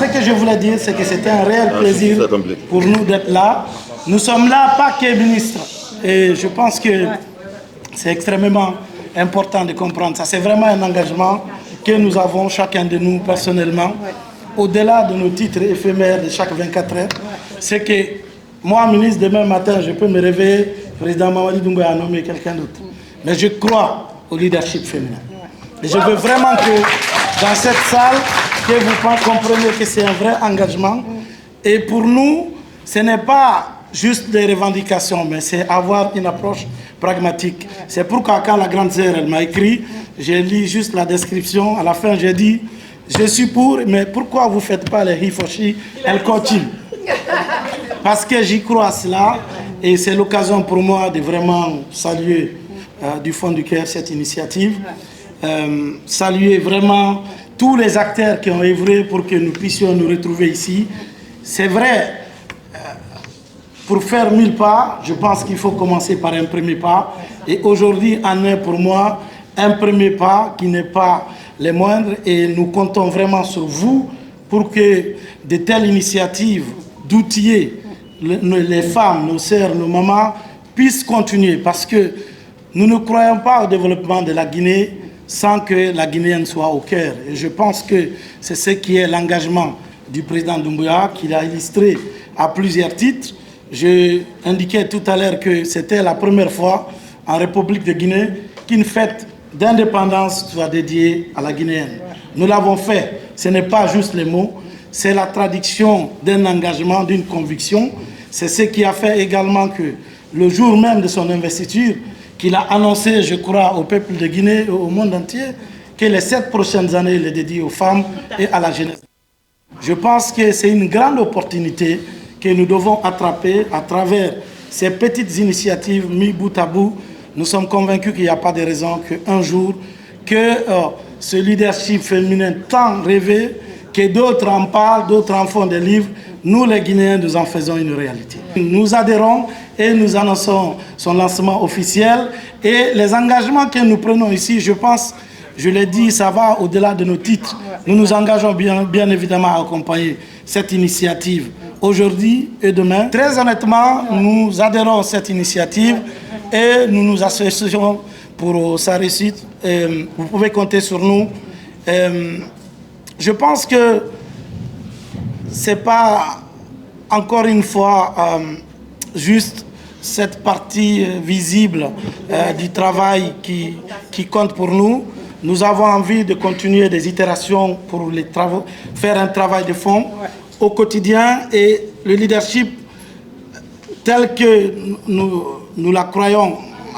ce que je voulais dire, c'est que c'était un réel plaisir pour nous d'être là. Nous sommes là, pas que ministres. Et je pense que c'est extrêmement important de comprendre ça. C'est vraiment un engagement que nous avons, chacun de nous, personnellement, au-delà de nos titres éphémères de chaque 24 heures. C'est que moi, ministre, demain matin, je peux me réveiller, président Mamadi Doumbouya a nommé quelqu'un d'autre. Mais je crois au leadership féminin. Et je veux vraiment que dans cette salle, que vous compreniez que c'est un vrai engagement. Et pour nous, ce n'est pas juste des revendications, mais c'est avoir une approche pragmatique. C'est pourquoi quand la grande sœur, elle m'a écrit, j'ai lu juste la description, à la fin j'ai dit, je suis pour, mais pourquoi vous ne faites pas les Hifoshi, elle continue. Parce que j'y crois à cela, et c'est l'occasion pour moi de vraiment saluer du fond du cœur cette initiative, saluer vraiment tous les acteurs qui ont œuvré pour que nous puissions nous retrouver ici. C'est vrai, pour faire 1000 pas, je pense qu'il faut commencer par un premier pas. Et aujourd'hui en est pour moi un premier pas qui n'est pas les moindres. Et nous comptons vraiment sur vous pour que de telles initiatives d'outiller les femmes, nos sœurs, nos mamans puissent continuer. Parce que nous ne croyons pas au développement de la Guinée sans que la Guinéenne soit au cœur. Et je pense que c'est ce qui est l'engagement du président Doumbouya, qu'il a illustré à plusieurs titres. Je indiquais tout à l'heure que c'était la première fois en République de Guinée qu'une fête d'indépendance soit dédiée à la Guinéenne. Nous l'avons fait. Ce n'est pas juste les mots, c'est la traduction d'un engagement, d'une conviction. C'est ce qui a fait également que le jour même de son investiture, qu'il a annoncé, je crois, au peuple de Guinée et au monde entier, que les 7 prochaines années, il est dédié aux femmes et à la jeunesse. Je pense que c'est une grande opportunité que nous devons attraper à travers ces petites initiatives mis bout à bout. Nous sommes convaincus qu'il n'y a pas de raison qu'un jour, que ce leadership féminin tant rêvé, que d'autres en parlent, d'autres en font des livres, nous les Guinéens, nous en faisons une réalité. Nous adhérons et nous annonçons son lancement officiel. Et les engagements que nous prenons ici, je pense, je l'ai dit, ça va au-delà de nos titres. Nous nous engageons bien évidemment à accompagner cette initiative aujourd'hui et demain. Très honnêtement, nous adhérons à cette initiative et nous nous associons pour sa réussite. Vous pouvez compter sur nous. Je pense que ce n'est pas, encore une fois, juste cette partie visible du travail qui compte pour nous. Nous avons envie de continuer des itérations pour les travaux, faire un travail de fond au quotidien, et le leadership tel que nous la croyons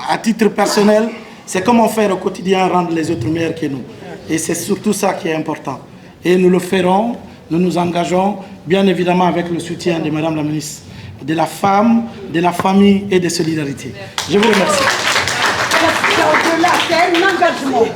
à titre personnel, c'est comment faire au quotidien rendre les autres meilleurs que nous. Et c'est surtout ça qui est important. Et nous le ferons, nous nous engageons, bien évidemment avec le soutien de Madame la ministre de la Femme, de la Famille et de Solidarité. Je vous remercie. C'est un engagement.